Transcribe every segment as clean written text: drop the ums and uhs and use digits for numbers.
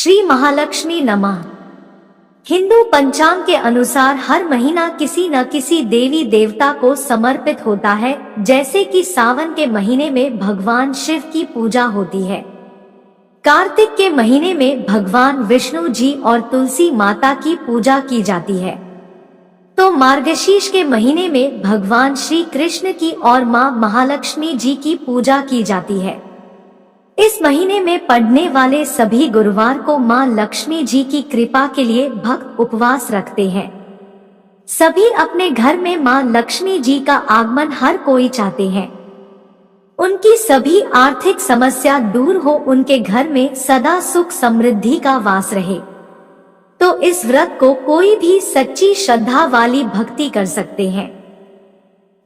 श्री महालक्ष्मी नमः। हिंदू पंचांग के अनुसार हर महीना किसी न किसी देवी देवता को समर्पित होता है। जैसे कि सावन के महीने में भगवान शिव की पूजा होती है, कार्तिक के महीने में भगवान विष्णु जी और तुलसी माता की पूजा की जाती है, तो मार्गशीर्ष के महीने में भगवान श्री कृष्ण की और मां महालक्ष्मी जी की पूजा की जाती है। इस महीने में पड़ने वाले सभी गुरुवार को मां लक्ष्मी जी की कृपा के लिए भक्त उपवास रखते हैं। सभी अपने घर में मां लक्ष्मी जी का आगमन हर कोई चाहते हैं, उनकी सभी आर्थिक समस्या दूर हो, उनके घर में सदा सुख समृद्धि का वास रहे। तो इस व्रत को कोई भी सच्ची श्रद्धा वाली भक्ति कर सकते हैं।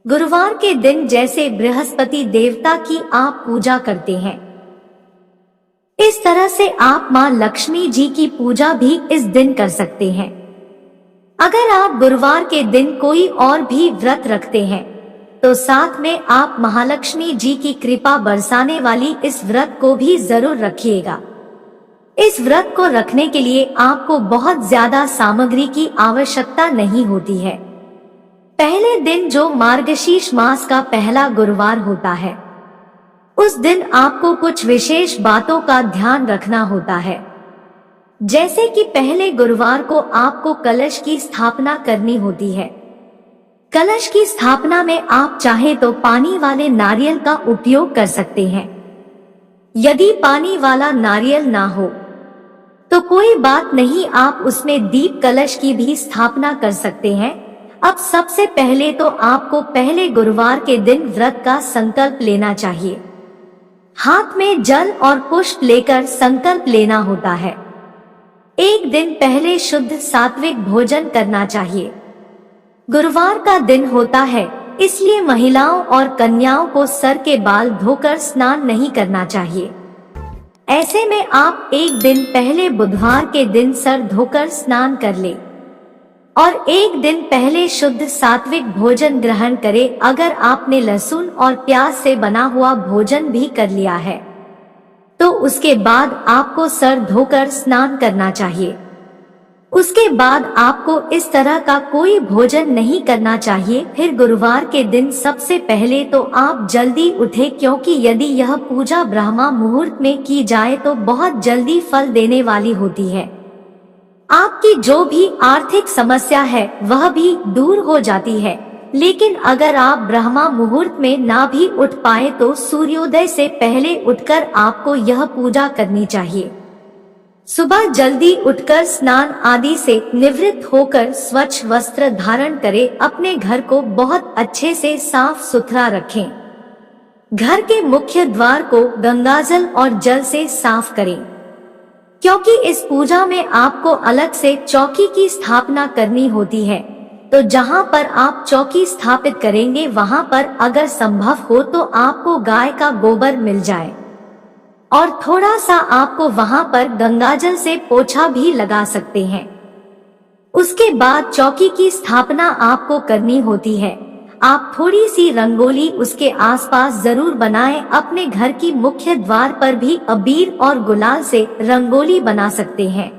गुरुवार के दिन जैसे बृहस्पति देवता की आप पूजा करते हैं, इस तरह से आप मां लक्ष्मी जी की पूजा भी इस दिन कर सकते हैं। अगर आप गुरुवार के दिन कोई और भी व्रत रखते हैं तो साथ में आप महालक्ष्मी जी की कृपा बरसाने वाली इस व्रत को भी जरूर रखिएगा। इस व्रत को रखने के लिए आपको बहुत ज्यादा सामग्री की आवश्यकता नहीं होती है। पहले दिन जो मार्गशीर्ष मास का पहला गुरुवार होता है, उस दिन आपको कुछ विशेष बातों का ध्यान रखना होता है। जैसे कि पहले गुरुवार को आपको कलश की स्थापना करनी होती है। कलश की स्थापना में आप चाहे तो पानी वाले नारियल का उपयोग कर सकते हैं। यदि पानी वाला नारियल ना हो तो कोई बात नहीं, आप उसमें दीप कलश की भी स्थापना कर सकते हैं। अब सबसे पहले तो आपको पहले गुरुवार के दिन व्रत का संकल्प लेना चाहिए। हाथ में जल और पुष्प लेकर संकल्प लेना होता है। एक दिन पहले शुद्ध सात्विक भोजन करना चाहिए। गुरुवार का दिन होता है, इसलिए महिलाओं और कन्याओं को सर के बाल धोकर स्नान नहीं करना चाहिए। ऐसे में आप एक दिन पहले बुधवार के दिन सर धोकर स्नान कर ले और एक दिन पहले शुद्ध सात्विक भोजन ग्रहण करें। अगर आपने लहसुन और प्याज से बना हुआ भोजन भी कर लिया है तो उसके बाद आपको सर धोकर स्नान करना चाहिए। उसके बाद आपको इस तरह का कोई भोजन नहीं करना चाहिए। फिर गुरुवार के दिन सबसे पहले तो आप जल्दी उठे, क्योंकि यदि यह पूजा ब्रह्मा मुहूर्त में की जाए तो बहुत जल्दी फल देने वाली होती है। आपकी जो भी आर्थिक समस्या है वह भी दूर हो जाती है। लेकिन अगर आप ब्रह्मा मुहूर्त में ना भी उठ पाए तो सूर्योदय से पहले उठकर आपको यह पूजा करनी चाहिए। सुबह जल्दी उठकर स्नान आदि से निवृत्त होकर स्वच्छ वस्त्र धारण करें। अपने घर को बहुत अच्छे से साफ सुथरा रखें। घर के मुख्य द्वार को गंगाजल और जल से साफ करें, क्योंकि इस पूजा में आपको अलग से चौकी की स्थापना करनी होती है। तो जहां पर आप चौकी स्थापित करेंगे वहां पर अगर संभव हो तो आपको गाय का गोबर मिल जाए और थोड़ा सा आपको वहां पर गंगाजल से पोछा भी लगा सकते हैं। उसके बाद चौकी की स्थापना आपको करनी होती है। आप थोड़ी सी रंगोली उसके आसपास जरूर बनाएं। अपने घर की मुख्य द्वार पर भी अबीर और गुलाल से रंगोली बना सकते हैं।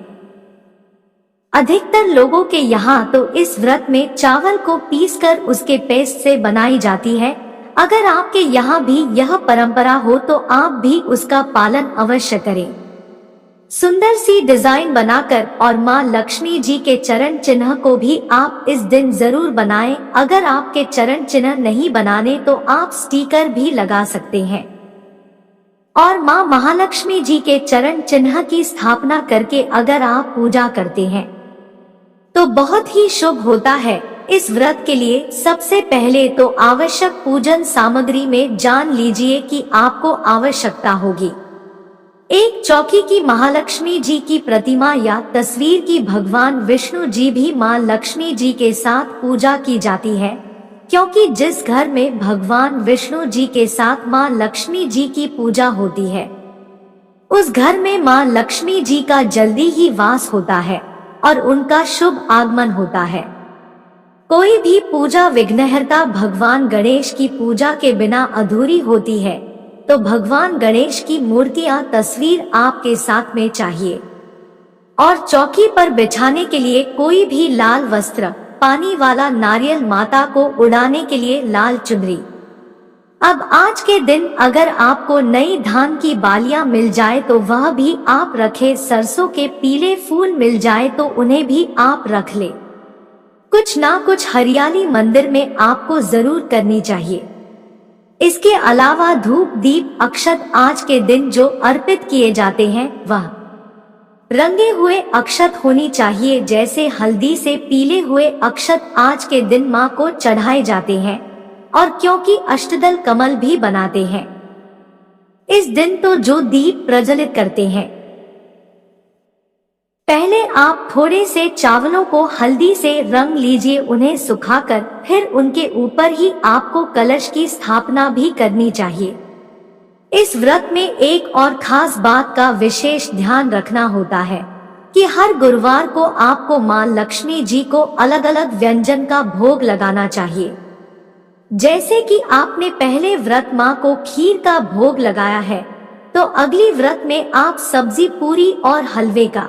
अधिकतर लोगों के यहाँ तो इस व्रत में चावल को पीसकर उसके पेस्ट से बनाई जाती है। अगर आपके यहाँ भी यह परंपरा हो तो आप भी उसका पालन अवश्य करें। सुंदर सी डिजाइन बनाकर और मां लक्ष्मी जी के चरण चिन्ह को भी आप इस दिन जरूर बनाएं। अगर आपके चरण चिन्ह नहीं बनाने तो आप स्टिकर भी लगा सकते हैं और मां महालक्ष्मी जी के चरण चिन्ह की स्थापना करके अगर आप पूजा करते हैं तो बहुत ही शुभ होता है। इस व्रत के लिए सबसे पहले तो आवश्यक पूजन सामग्री में जान लीजिए कि आपको आवश्यकता होगी एक चौकी की महालक्ष्मी जी की प्रतिमा या तस्वीर की। भगवान विष्णु जी भी मां लक्ष्मी जी के साथ पूजा की जाती है, क्योंकि जिस घर में भगवान विष्णु जी के साथ मां लक्ष्मी जी की पूजा होती है उस घर में मां लक्ष्मी जी का जल्दी ही वास होता है और उनका शुभ आगमन होता है। कोई भी पूजा विघ्नहर्ता भगवान गणेश की पूजा के बिना अधूरी होती है, तो भगवान गणेश की मूर्तियां तस्वीर आपके साथ में चाहिए। और चौकी पर बिछाने के लिए कोई भी लाल वस्त्र, पानी वाला नारियल, माता को उड़ाने के लिए लाल चुनरी। अब आज के दिन अगर आपको नई धान की बालियां मिल जाए तो वह भी आप रखे, सरसों के पीले फूल मिल जाए तो उन्हें भी आप रख ले। कुछ ना कुछ हरियाली मंदिर में आपको जरूर करनी चाहिए। इसके अलावा धूप, दीप, अक्षत आज के दिन जो अर्पित किए जाते हैं वह रंगे हुए अक्षत होनी चाहिए। जैसे हल्दी से पीले हुए अक्षत आज के दिन माँ को चढ़ाए जाते हैं, और क्योंकि अष्टदल कमल भी बनाते हैं इस दिन तो जो दीप प्रज्वलित करते हैं, पहले आप थोड़े से चावलों को हल्दी से रंग लीजिए, उन्हें सुखाकर फिर उनके ऊपर ही आपको कलश की स्थापना भी करनी चाहिए। इस व्रत में एक और खास बात का विशेष ध्यान रखना होता है कि हर गुरुवार को आपको माँ लक्ष्मी जी को अलग अलग व्यंजन का भोग लगाना चाहिए। जैसे कि आपने पहले व्रत माँ को खीर का भोग लगाया है, तो अगली व्रत में आप सब्जी, पूरी और हलवे का,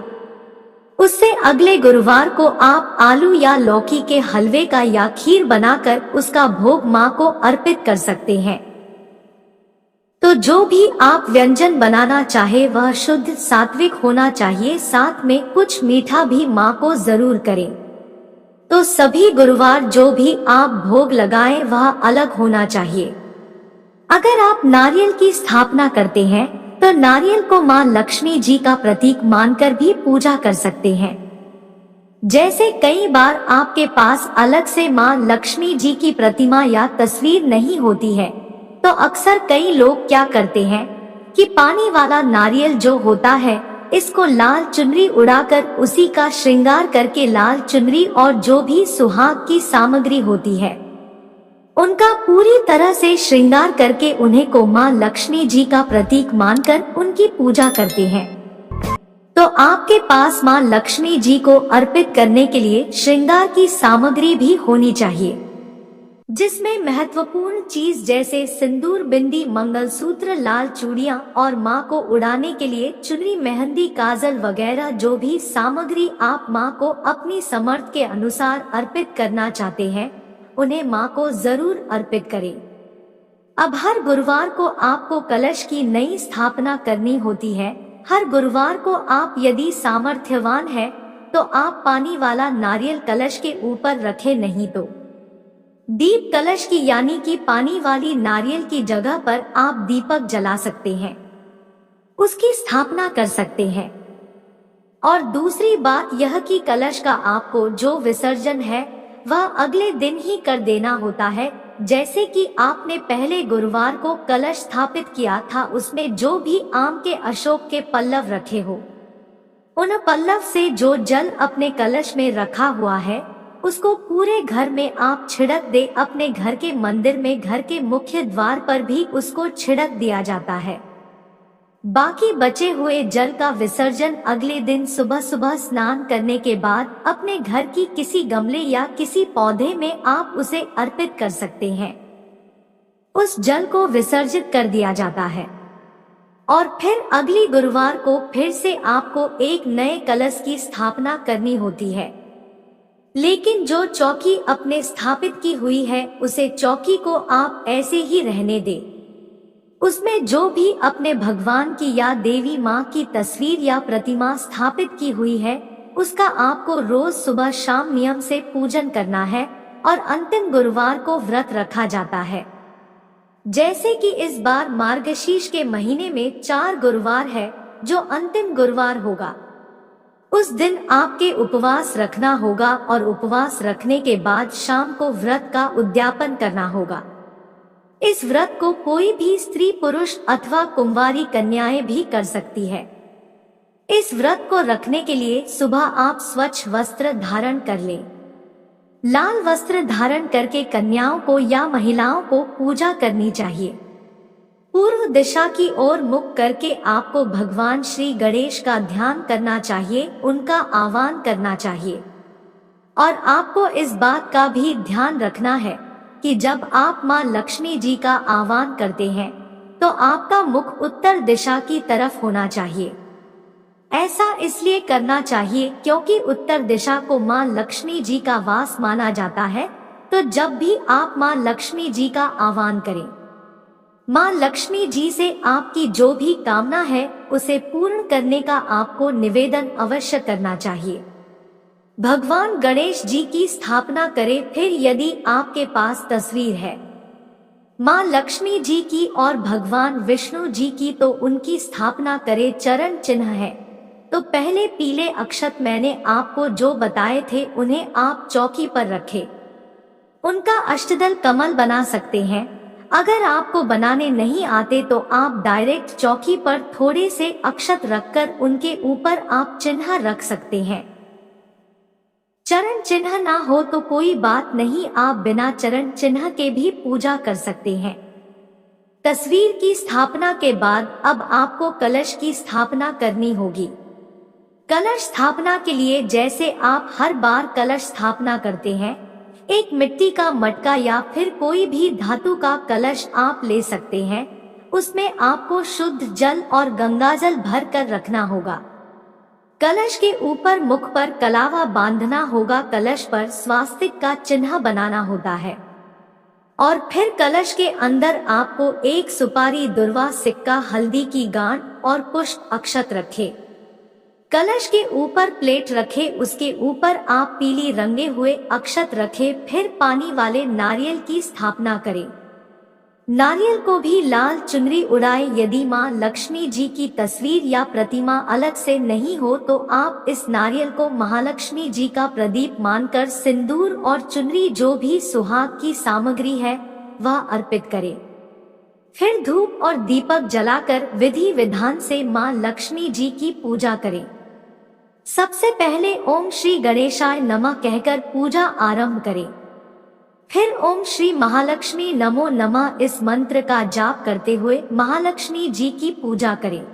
उससे अगले गुरुवार को आप आलू या लौकी के हलवे का या खीर बनाकर उसका भोग माँ को अर्पित कर सकते हैं। तो जो भी आप व्यंजन बनाना चाहे वह शुद्ध सात्विक होना चाहिए, साथ में कुछ मीठा भी माँ को जरूर करें। तो सभी गुरुवार जो भी आप भोग लगाएं वह अलग होना चाहिए। अगर आप नारियल की स्थापना करते हैं तो नारियल को माँ लक्ष्मी जी का प्रतीक मानकर भी पूजा कर सकते हैं। जैसे कई बार आपके पास अलग से माँ लक्ष्मी जी की प्रतिमा या तस्वीर नहीं होती है, तो अक्सर कई लोग क्या करते हैं कि पानी वाला नारियल जो होता है इसको लाल चुनरी उड़ाकर उसी का श्रृंगार करके, लाल चुनरी और जो भी सुहाग की सामग्री होती है उनका पूरी तरह से श्रृंगार करके उन्हें को माँ लक्ष्मी जी का प्रतीक मानकर उनकी पूजा करते हैं। तो आपके पास माँ लक्ष्मी जी को अर्पित करने के लिए श्रृंगार की सामग्री भी होनी चाहिए, जिसमें महत्वपूर्ण चीज जैसे सिंदूर, बिंदी, मंगलसूत्र, लाल चूड़ियां और माँ को उड़ाने के लिए चुनरी, मेहंदी, काजल वगैरह जो भी सामग्री आप माँ को अपनी समर्थ के अनुसार अर्पित करना चाहते हैं उन्हें माँ को जरूर अर्पित करें। अब हर गुरुवार को आपको कलश की नई स्थापना करनी होती है। हर गुरुवार को आप यदि सामर्थ्यवान है तो आप पानी वाला नारियल कलश के ऊपर रखें, नहीं तो दीप कलश की यानी कि पानी वाली नारियल की जगह पर आप दीपक जला सकते हैं, उसकी स्थापना कर सकते हैं। और दूसरी बात यह कि कलश का आपको जो विसर्जन है वह अगले दिन ही कर देना होता है। जैसे कि आपने पहले गुरुवार को कलश स्थापित किया था, उसमें जो भी आम के, अशोक के पल्लव रखे हो, उन पल्लव से जो जल अपने कलश में रखा हुआ है उसको पूरे घर में आप छिड़क दे। अपने घर के मंदिर में, घर के मुख्य द्वार पर भी उसको छिड़क दिया जाता है। बाकी बचे हुए जल का विसर्जन अगले दिन सुबह सुबह स्नान करने के बाद अपने घर की किसी गमले या किसी पौधे में आप उसे अर्पित कर सकते हैं। उस जल को विसर्जित कर दिया जाता है और फिर अगली गुरुवार को फिर से आपको एक नए कलश की स्थापना करनी होती है। लेकिन जो चौकी अपने स्थापित की हुई है उसे चौकी को आप ऐसे ही रहने दें। उसमें जो भी अपने भगवान की या देवी माँ की तस्वीर या प्रतिमा स्थापित की हुई है उसका आपको रोज सुबह शाम नियम से पूजन करना है और अंतिम गुरुवार को व्रत रखा जाता है। जैसे कि इस बार मार्गशीर्ष के महीने में 4 गुरुवार है, जो अंतिम गुरुवार होगा उस दिन आपके उपवास रखना होगा और उपवास रखने के बाद शाम को व्रत का उद्यापन करना होगा। इस व्रत को कोई भी स्त्री, पुरुष अथवा कुंवारी कन्याएं भी कर सकती है। इस व्रत को रखने के लिए सुबह आप स्वच्छ वस्त्र धारण कर लें। लाल वस्त्र धारण करके कन्याओं को या महिलाओं को पूजा करनी चाहिए। पूर्व दिशा की ओर मुख करके आपको भगवान श्री गणेश का ध्यान करना चाहिए, उनका आह्वान करना चाहिए। और आपको इस बात का भी ध्यान रखना है कि जब आप माँ लक्ष्मी जी का आह्वान करते हैं तो आपका मुख उत्तर दिशा की तरफ होना चाहिए। ऐसा इसलिए करना चाहिए क्योंकि उत्तर दिशा को माँ लक्ष्मी जी का वास माना जाता है। तो जब भी आप माँ लक्ष्मी जी का आह्वान करें, माँ लक्ष्मी जी से आपकी जो भी कामना है उसे पूर्ण करने का आपको निवेदन अवश्य करना चाहिए। भगवान गणेश जी की स्थापना करें। फिर यदि आपके पास तस्वीर है माँ लक्ष्मी जी की और भगवान विष्णु जी की, तो उनकी स्थापना करें। चरण चिन्ह है तो पहले पीले अक्षत मैंने आपको जो बताए थे उन्हें आप चौकी पर रखें। उनका अष्टदल कमल बना सकते हैं। अगर आपको बनाने नहीं आते तो आप डायरेक्ट चौकी पर थोड़े से अक्षत रखकर उनके ऊपर आप चिन्ह रख सकते हैं। चरण चिन्ह ना हो तो कोई बात नहीं, आप बिना चरण चिन्ह के भी पूजा कर सकते हैं। तस्वीर की स्थापना के बाद अब आपको कलश की स्थापना करनी होगी। कलश स्थापना के लिए जैसे आप हर बार कलश स्थापना करते हैं, एक मिट्टी का मटका या फिर कोई भी धातु का कलश आप ले सकते हैं। उसमें आपको शुद्ध जल और गंगाजल भर कर रखना होगा। कलश के ऊपर मुख पर कलावा बांधना होगा। कलश पर स्वास्तिक का चिन्ह बनाना होता है और फिर कलश के अंदर आपको एक सुपारी, दुर्वा, सिक्का, हल्दी की गांठ और पुष्प अक्षत रखे। कलश के ऊपर प्लेट रखे, उसके ऊपर आप पीली रंगे हुए अक्षत रखे। फिर पानी वाले नारियल की स्थापना करें। नारियल को भी लाल चुनरी उड़ाए। यदि माँ लक्ष्मी जी की तस्वीर या प्रतिमा अलग से नहीं हो तो आप इस नारियल को महालक्ष्मी जी का प्रदीप मानकर सिंदूर और चुनरी, जो भी सुहाग की सामग्री है, वह अर्पित करें। फिर धूप और दीपक जलाकर विधि विधान से माँ लक्ष्मी जी की पूजा करें। सबसे पहले ओम श्री गणेशाय नमः कहकर पूजा आरंभ करें। फिर ओम श्री महालक्ष्मी नमो नमः इस मंत्र का जाप करते हुए महालक्ष्मी जी की पूजा करें।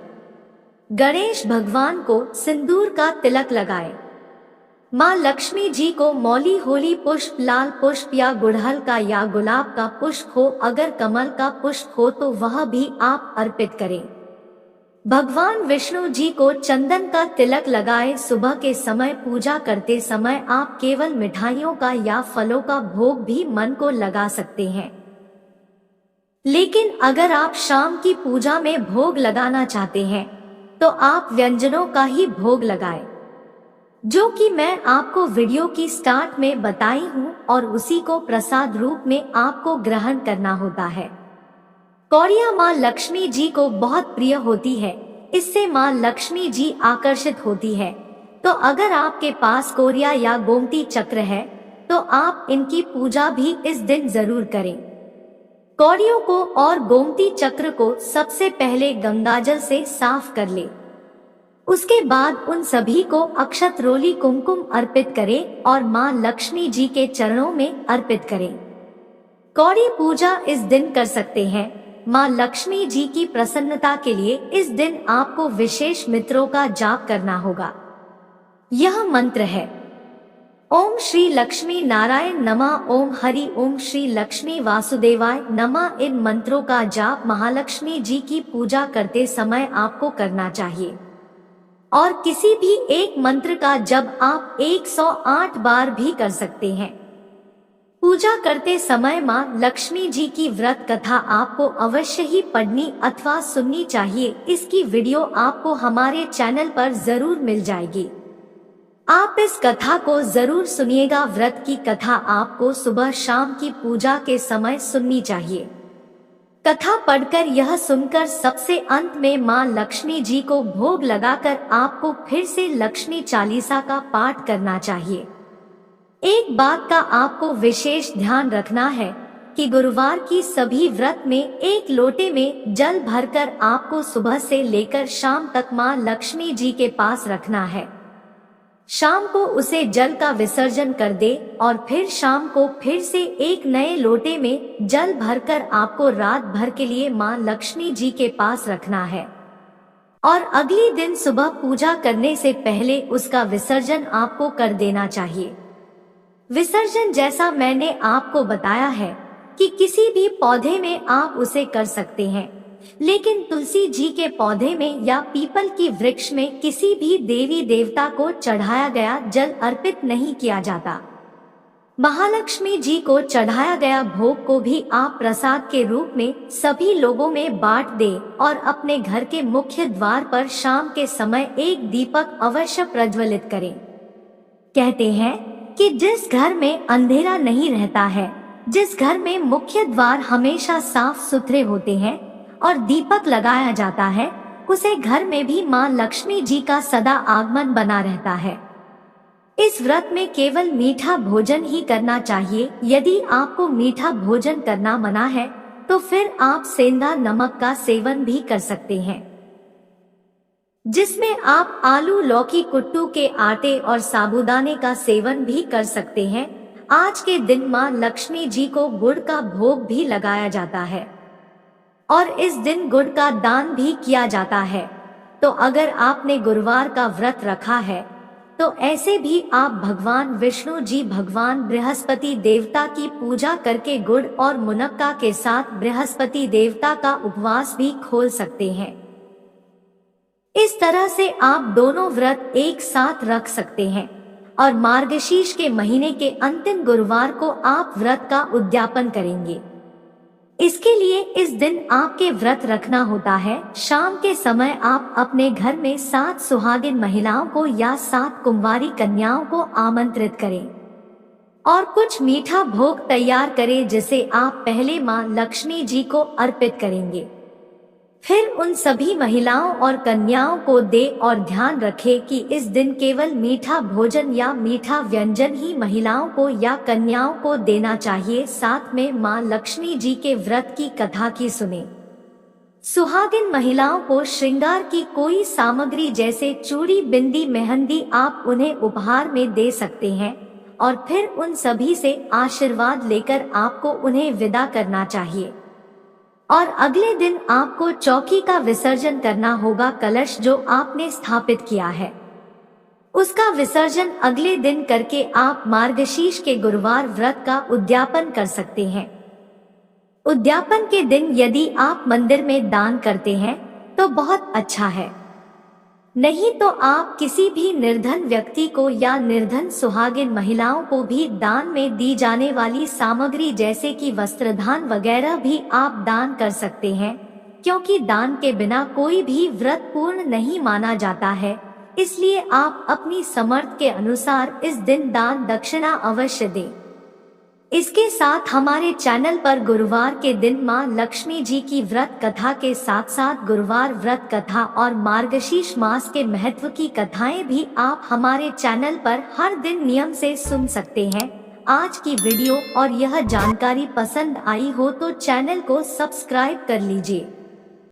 गणेश भगवान को सिंदूर का तिलक लगाएं। माँ लक्ष्मी जी को मौली, होली पुष्प, लाल पुष्प या गुड़हल का या गुलाब का पुष्प हो, अगर कमल का पुष्प हो तो वह भी आप अर्पित करें। भगवान विष्णु जी को चंदन का तिलक लगाए। सुबह के समय पूजा करते समय आप केवल मिठाइयों का या फलों का भोग भी मन को लगा सकते हैं, लेकिन अगर आप शाम की पूजा में भोग लगाना चाहते हैं तो आप व्यंजनों का ही भोग लगाएं, जो कि मैं आपको वीडियो की स्टार्ट में बताई हूँ, और उसी को प्रसाद रूप में आपको ग्रहण करना होता है। कौड़िया माँ लक्ष्मी जी को बहुत प्रिय होती है, इससे माँ लक्ष्मी जी आकर्षित होती है। तो अगर आपके पास कौड़िया या गोमती चक्र है तो आप इनकी पूजा भी इस दिन जरूर करें। कौड़ियों को और गोमती चक्र को सबसे पहले गंगाजल से साफ कर ले। उसके बाद उन सभी को अक्षत, रोली, कुमकुम अर्पित करें और माँ लक्ष्मी जी के चरणों में अर्पित करें। कौड़ी पूजा इस दिन कर सकते हैं। माँ लक्ष्मी जी की प्रसन्नता के लिए इस दिन आपको विशेष मंत्रों का जाप करना होगा। यह मंत्र है ओम श्री लक्ष्मी नारायण नमः, ओम हरि ओम श्री लक्ष्मी वासुदेवाय नमः। इन मंत्रों का जाप महालक्ष्मी जी की पूजा करते समय आपको करना चाहिए, और किसी भी एक मंत्र का जप आप 108 बार भी कर सकते हैं। पूजा करते समय माँ लक्ष्मी जी की व्रत कथा आपको अवश्य ही पढ़नी अथवा सुननी चाहिए। इसकी वीडियो आपको हमारे चैनल पर जरूर मिल जाएगी। आप इस कथा को जरूर सुनिएगा। व्रत की कथा आपको सुबह शाम की पूजा के समय सुननी चाहिए। कथा पढ़कर, यह सुनकर सबसे अंत में माँ लक्ष्मी जी को भोग लगाकर आपको फिर से लक्ष्मी चालीसा का पाठ करना चाहिए। एक बात का आपको विशेष ध्यान रखना है कि गुरुवार की सभी व्रत में एक लोटे में जल भरकर आपको सुबह से लेकर शाम तक माँ लक्ष्मी जी के पास रखना है। शाम को उसे जल का विसर्जन कर दे और फिर शाम को फिर से एक नए लोटे में जल भरकर आपको रात भर के लिए माँ लक्ष्मी जी के पास रखना है, और अगले दिन सुबह पूजा करने से पहले उसका विसर्जन आपको कर देना चाहिए। विसर्जन जैसा मैंने आपको बताया है कि किसी भी पौधे में आप उसे कर सकते हैं, लेकिन तुलसी जी के पौधे में या पीपल की वृक्ष में किसी भी देवी देवता को चढ़ाया गया जल अर्पित नहीं किया जाता। महालक्ष्मी जी को चढ़ाया गया भोग को भी आप प्रसाद के रूप में सभी लोगों में बांट दें और अपने घर के मुख्य द्वार पर शाम के समय एक दीपक अवश्य प्रज्वलित करें। कहते हैं कि जिस घर में अंधेरा नहीं रहता है, जिस घर में मुख्य द्वार हमेशा साफ सुथरे होते हैं और दीपक लगाया जाता है, उसे घर में भी मां लक्ष्मी जी का सदा आगमन बना रहता है। इस व्रत में केवल मीठा भोजन ही करना चाहिए। यदि आपको मीठा भोजन करना मना है तो फिर आप सेंधा नमक का सेवन भी कर सकते हैं, जिसमें आप आलू, लौकी, कुट्टू के आटे और साबूदाने का सेवन भी कर सकते हैं। आज के दिन मां लक्ष्मी जी को गुड़ का भोग भी लगाया जाता है और इस दिन गुड़ का दान भी किया जाता है। तो अगर आपने गुरुवार का व्रत रखा है तो ऐसे भी आप भगवान विष्णु जी, भगवान बृहस्पति देवता की पूजा करके गुड़ और मुनक्का के साथ बृहस्पति देवता का उपवास भी खोल सकते हैं। इस तरह से आप दोनों व्रत एक साथ रख सकते हैं और मार्गशीर्ष के महीने के अंतिम गुरुवार को आप व्रत का उद्यापन करेंगे। इसके लिए इस दिन आपके व्रत रखना होता है। शाम के समय आप अपने घर में 7 सुहागिन महिलाओं को या 7 कुंवारी कन्याओं को आमंत्रित करें और कुछ मीठा भोग तैयार करें, जिसे आप पहले मां लक्ष्मी जी को अर्पित करेंगे। फिर उन सभी महिलाओं और कन्याओं को दे और ध्यान रखें कि इस दिन केवल मीठा भोजन या मीठा व्यंजन ही महिलाओं को या कन्याओं को देना चाहिए। साथ में मां लक्ष्मी जी के व्रत की कथा की सुने। सुहागिन महिलाओं को श्रृंगार की कोई सामग्री जैसे चूड़ी, बिंदी, मेहंदी आप उन्हें उपहार में दे सकते हैं और फिर उन सभी से आशीर्वाद लेकर आपको उन्हें विदा करना चाहिए। और अगले दिन आपको चौकी का विसर्जन करना होगा। कलश जो आपने स्थापित किया है उसका विसर्जन अगले दिन करके आप मार्गशीर्ष के गुरुवार व्रत का उद्यापन कर सकते हैं। उद्यापन के दिन यदि आप मंदिर में दान करते हैं तो बहुत अच्छा है, नहीं तो आप किसी भी निर्धन व्यक्ति को या निर्धन सुहागिन महिलाओं को भी दान में दी जाने वाली सामग्री जैसे कि वस्त्रदान वगैरह भी आप दान कर सकते हैं, क्योंकि दान के बिना कोई भी व्रत पूर्ण नहीं माना जाता है। इसलिए आप अपनी समर्थ के अनुसार इस दिन दान दक्षिणा अवश्य दें। इसके साथ हमारे चैनल पर गुरुवार के दिन मां लक्ष्मी जी की व्रत कथा के साथ साथ गुरुवार व्रत कथा और मार्गशीर्ष मास के महत्व की कथाएं भी आप हमारे चैनल पर हर दिन नियम से सुन सकते हैं। आज की वीडियो और यह जानकारी पसंद आई हो तो चैनल को सब्सक्राइब कर लीजिए।